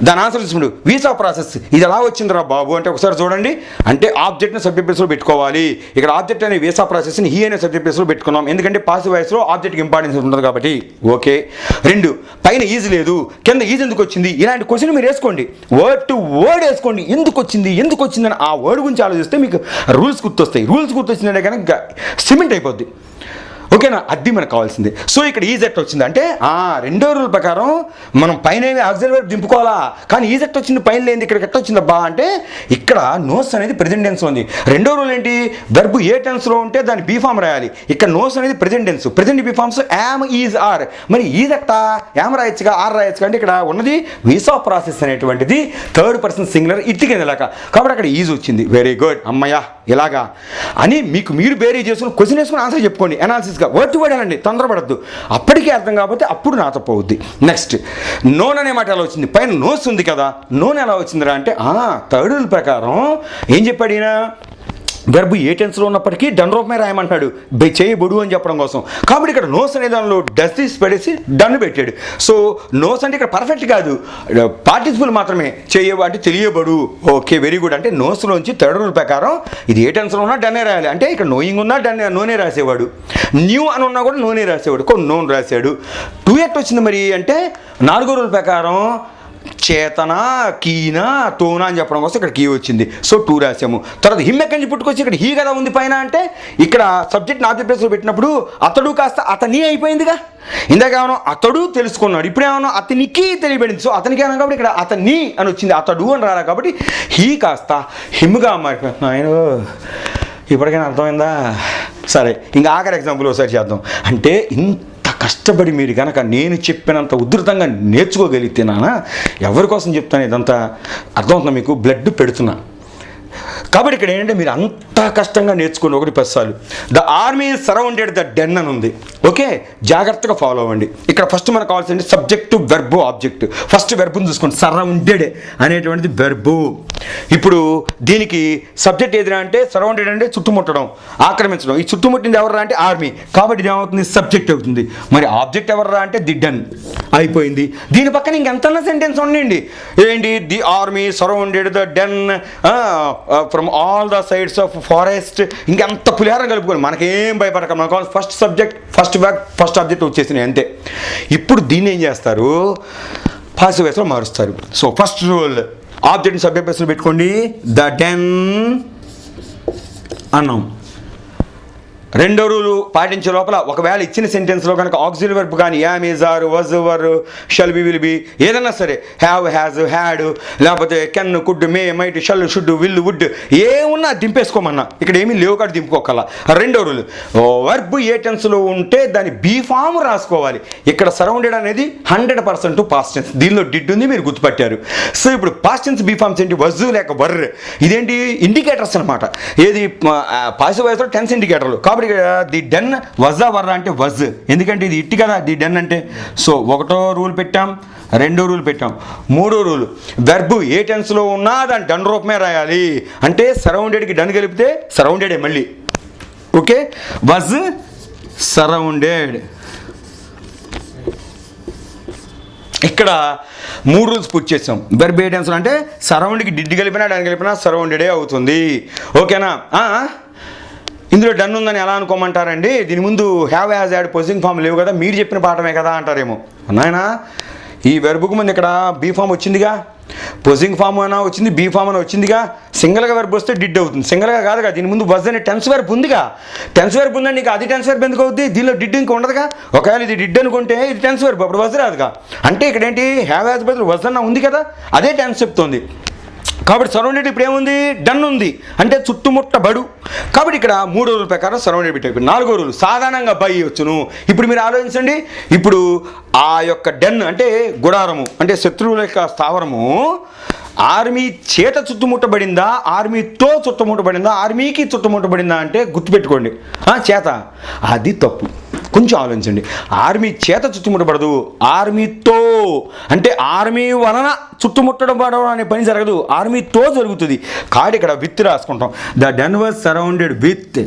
దాని ఆన్సర్ చూసుకుంటు వీసా ప్రాసెస్ ఇది ఎలా వచ్చిందిరా బాబు అంటే ఒకసారి చూడండి, అంటే ఆబ్జెక్ట్ని సబ్జెక్ట్ ప్లేస్లో పెట్టుకోవాలి. ఇక్కడ ఆబ్జెక్ట్ అనే వీసా ప్రాసెస్ని హీ అనే సబ్జెక్ట్ ప్లేస్లో పెట్టుకున్నాం, ఎందుకంటే పాసివ్ వాయిస్లో ఆబ్జెక్ట్కి ఇంపార్టెన్స్ ఉంటుంది కాబట్టి. ఓకే రెండు పైన ఈజీ లేదు కింద ఈజీ ఎందుకు వచ్చింది, ఇలాంటి క్వశ్చన్ మీరు వేసుకోండి, వర్డ్ టు వర్డ్ వేసుకోండి. ఎందుకు వచ్చిందని ఆ వర్డ్ గురించి ఆలోచిస్తే మీకు రూల్స్ గుర్తొస్తాయి. రూల్స్ గుర్తొచ్చిందంటే కనుక సిమెంట్ అయిపోద్ది. ఓకేనా, అది మనకు కావాల్సింది. సో ఇక్కడ ఈజెక్ట్ వచ్చింది అంటే రెండో రూల్ ప్రకారం మనం పైన ఆక్సిలరీ వర్బ్ దింపుకోవాలా, కానీ ఈజెక్ట్ వచ్చింది పైన లేని ఇక్కడికి ఎట్లా వచ్చిందబ్బా అంటే ఇక్కడ నోస్ అనేది ప్రెజెంట్ టెన్స్ ఉంది. రెండో రూల్ ఏంటి, వెర్బ్ ఏ టెన్స్లో ఉంటే దాని బీ ఫామ్ రాయాలి. ఇక్కడ నోస్ అనేది present tense, present be forms am is are. మరి ఈజెక్టా యామ్ రాయొచ్చుగా ఆర్ రాయొచ్చుగా అంటే ఇక్కడ ఉన్నది వీసా ప్రాసెస్ అనేటువంటిది థర్డ్ పర్సన్ సింగులర్ ఇట్టికింది ఇలాగా కాబట్టి అక్కడ ఈజ్ వచ్చింది, వెరీ గుడ్ అమ్మయ్యా ఇలాగా అని మీరు బేరీ చేసుకుని క్వశ్చన్ వేసుకుని ఆన్సర్ చెప్పుకోండి. అనాలిసిస్ వర్డ్ టు వర్డ్ అనండి, తొందరపడద్దు. అప్పటికే అర్థం కాకపోతే అప్పుడు నా తప్పు అవుద్ది. నెక్స్ట్ నోన్ అనే మాట ఎలా వచ్చింది, పైన నోస్ ఉంది కదా, నోన్ ఎలా వచ్చిందిరా అంటే థర్డ్ రూల్ ప్రకారం ఏం చెప్పాడు ఈయన, వెర్బ్ ఏ టెన్స్లో ఉన్నప్పటికీ డన్ రూపమే రాయమంటాడు చేయబడు అని చెప్పడం కోసం. కాబట్టి ఇక్కడ నోస్ అనే దానిలో డస్ తీసి పెడేసి డన్ పెట్టాడు. సో నోస్ అంటే ఇక్కడ పర్ఫెక్ట్ కాదు, పార్టిసిపుల్ మాత్రమే, అంటే తెలియబడు. Okay very good. అంటే నోస్లోంచి థర్డ్ రూల్ ప్రకారం ఇది ఏ టెన్స్లో ఉన్నా డన్నే రాయాలి. అంటే ఇక్కడ నోయింగ్ ఉన్నా నోనే రాసేవాడు, న్యూ అని ఉన్నా కూడా నోనే రాసేవాడు, నోన్ రాశాడు. టూ ఎట్ వచ్చింది మరి అంటే నాలుగో రూల్ ప్రకారం చేతన కీన తోన అని చెప్పడం కోసం ఇక్కడ కీ వచ్చింది. సో టూ రాసాము. తర్వాత హిమ్ ఎక్కడి నుంచి పుట్టుకొచ్చి ఇక్కడ హీ కదా ఉంది పైన అంటే ఇక్కడ సబ్జెక్ట్ ఆబ్జెక్ట్ ప్లేస్లో పెట్టినప్పుడు అతడు కాస్త అతని అయిపోయిందిగా. ఇందాక ఏమన్నా అతడు తెలుసుకున్నాడు, ఇప్పుడు ఏమన్నా అతనికి తెలియబడింది. సో అతనికి ఏమన్నా కాబట్టి ఇక్కడ అతని అని వచ్చింది, అతడు అని రాలా కాబట్టి హీ కాస్త హిమ్గా మారిపోతున్నాను. ఆయన ఇప్పటికైనా అర్థమైందా? సరే ఇంకా ఆఖరి ఎగ్జాంపుల్ ఒకసారి చేద్దాం. అంటే కష్టపడి మీరు కనుక నేను చెప్పినంత ఉధృతంగా నేర్చుకోగలిగితే ఎవరి కోసం చెప్తాను ఇదంతా అర్థమవుతుందా మీకు, బ్లడ్ పెడుతున్నా. కాబట్టి ఇక్కడ ఏంటంటే మీరు అంత కష్టంగా నేర్చుకోండి. 10 సార్లు the army surrounded the den అని ఉంది. ఓకే జాగ్రత్తగా ఫాలో అవ్వండి. ఇక్కడ ఫస్ట్ మనకు కావాల్సింది సబ్జెక్టు వెర్బు ఆబ్జెక్ట్. ఫస్ట్ వెర్బుని చూసుకోండి, సరౌండెడ్ అనేటువంటిది వెర్బు. ఇప్పుడు దీనికి సబ్జెక్ట్ ఏదిరా అంటే సరౌండెడ్ అంటే చుట్టుముట్టడం, ఆక్రమించడం. ఈ చుట్టుముట్టింది ఎవర్రా అంటే ఆర్మీ, కాబట్టి ఇది ఏమవుతుంది సబ్జెక్ట్ అవుతుంది. మరి ఆబ్జెక్ట్ ఎవర్రా అంటే ది డన్ అయిపోయింది. దీని పక్కన ఇంకెంతన్నా సెంటెన్స్ ఉండండి, ఏంటి the army surrounded the den from all the sides of forest, ఇంకెంత పులిహారం కలుపుకొని మనకేం భయపడక మనకు first subject first verb first object వచ్చేసినాయి అంతే. ఇప్పుడు దీన్ని ఏం చేస్తారు, పాసివ్ వాయిస్లో మారుస్తారు. సో ఫస్ట్ రూల్ ఆబ్జెక్ట్ని సబ్జెక్ట్ ప్లేస్లో పెట్టుకోండి, ద డెన్ అన్నాం. రెండో రూలు పాటించే లోపల ఒకవేళ ఇచ్చిన సెంటెన్స్లో కనుక ఆక్సిలరీ వర్బ్ కానీ am, is, are, was, were, shall be, will be ఏదన్నా సరే, హ్యావ్, హ్యాజ్, హ్యాడ్, లేకపోతే can, could, may, might, shall, should, will, would ఏమున్నా దింపేసుకోమన్నా. ఇక్కడ ఏమీ లేవు కాదు దింపుకోగల. రెండో రూల్ వర్బ్ ఏ టెన్స్లో ఉంటే దాని బీ ఫామ్ రాసుకోవాలి. ఇక్కడ సరౌండెడ్ అనేది 100% పాస్ట్ టెన్స్. దీనిలో డిడ్ ఉంది, మీరు గుర్తుపట్టారు. సో ఇప్పుడు పాస్ట్ టెన్స్ బీ ఫామ్స్ ఏంటి? వజ్ లేక వర్. ఇదేంటి? ఇండికేటర్స్ అనమాట. ఏది పాసివ్ వాయిస్లో టెన్స్ ఇండికేటర్లు. కాబట్టి ది డన్ వజ్జా వర్రా అంటే వజ్, ఎందుకంటే ఇది ఇట్టి కదా ది డన్ అంటే. సో ఒకటో రూల్ పెట్టాం, రెండో రూల్ పెట్టాం. మూడో రూల్ వెర్బ్ ఏ టెన్స్లో ఉన్నా దాని డన్ రూపమే రాయాలి. అంటే సరౌండెడ్కి డన్ కలిపితే సరౌండెడే మళ్ళీ. Okay, was surrounded. ఇక్కడ 3 రూల్స్ పూర్తి చేసాం. వెర్బ్ ఏ టెన్స్లో అంటే సరౌండ్కి డిడ్ కలిపినా డన్ కలిపినా సరౌండెడే అవుతుంది. ఓకేనా? ఇందులో డన్ ఉందని ఎలా అనుకోమంటారండి? దీని ముందు హ్యావ్, హ్యాజ్, యాడ్, పొజింగ్ ఫామ్ లేవు కదా, మీరు చెప్పిన పాఠమే కదా అంటారేమో. నాయనా ఈ వెర్బుకు ముందు ఇక్కడ బీ ఫామ్ వచ్చిందిగా, పొజింగ్ ఫామ్ అయినా వచ్చింది, బీ ఫామ్ అయినా వచ్చిందిగా. సింగిల్గా వెర్బ్ వస్తే డిడ్ అవుతుంది, సింగిల్గా కాదుగా. దీని ముందు వజ్ అనే టెన్స్ వెర్బ్ ఉందిగా. టెన్స్ వెర్బ్ ఉందండి, నీకు అది టెన్స్ వెర్బ్ ఎందుకు అవుద్ది? దీనిలో డిడ్ ఇంకా ఉండదుగా. ఒకవేళ ఇది డిడ్ అనుకుంటే ఇది టెన్స్ వెర్బ్, అప్పుడు వజ్ రాదుగా. అంటే ఇక్కడ ఏంటి? హ్యావ్, హ్యాజ్ బదులు వజ్ అన్న ఉంది కదా, అదే టెన్స్ చెప్తుంది. కాబట్టి సరౌండెడ్ ఇప్పుడు ఏముంది? డన్ ఉంది, అంటే చుట్టుముట్టబడు. కాబట్టి ఇక్కడ 3 రూల్ ప్రకారం సరౌండెడ్ పెట్టారు. 4వ రూల్ సాధారణంగా బై వచ్చును. ఇప్పుడు మీరు ఆలోచించండి. ఇప్పుడు ఆ యొక్క డన్ అంటే గుడారము, అంటే శత్రువుల యొక్క స్థావరము ఆర్మీ చేత చుట్టుముట్టబడిందా, ఆర్మీతో చుట్టుముట్టబడిందా, ఆర్మీకి చుట్టుముట్టబడిందా అంటే గుర్తుపెట్టుకోండి. చేత, అది తప్పు. కొంచెం ఆలోచించండి. ఆర్మీ చేత చుట్టుముట్టబడదు, ఆర్మీతో. అంటే ఆర్మీ వలన చుట్టుముట్టబడడం అనే పని జరగదు, ఆర్మీతో జరుగుతుంది. కాబట్టి ఇక్కడ విత్ రాసుకుంటాం. The done was surrounded with.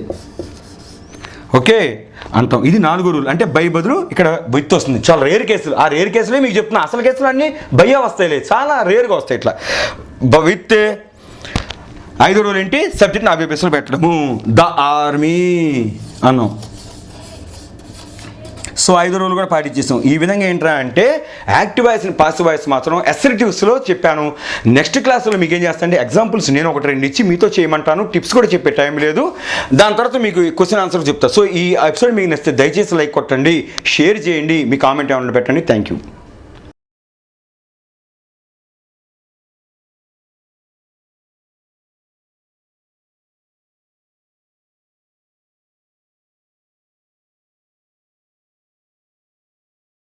Okay అంటాం. ఇది 4వ రూల్. అంటే బై బదులు ఇక్కడ విత్ వస్తుంది. చాలా రేర్ కేసులు. ఆ రేర్ కేసులే మీకు చెప్తున్నా. అసలు కేసులు అన్నీ బయ్యా వస్తాయి, చాలా రేర్గా వస్తాయి ఇట్లా విత్. 5వ రూల్ ఏంటి? సబ్జెక్ట్ని ఆబ్జెక్టివ్స్లో పెట్టడము. ద ఆర్మీ అన్నాం. సో 5వ రూల్ కూడా పాటించేస్తాం. ఈ విధంగా ఏంట్రా అంటే యాక్టివ్ వాయిస్ పాసివ్ వాయిస్ మాత్రం అసర్టివ్స్లో చెప్పాను. నెక్స్ట్ క్లాస్లో మీకు ఏం చేస్తానంటే ఎగ్జాంపుల్స్ నేను 1-2 ఇచ్చి మీతో చేయమంటాను. టిప్స్ కూడా చెప్పే టైం లేదు. దాని తర్వాత మీకు క్వశ్చన్ ఆన్సర్ చెప్తా. సో ఈ ఎపిసోడ్ మీకు నచ్చితే దయచేసి లైక్ కొట్టండి, షేర్ చేయండి, మీ కామెంట్ ఏమైనా పెట్టండి. Thank you.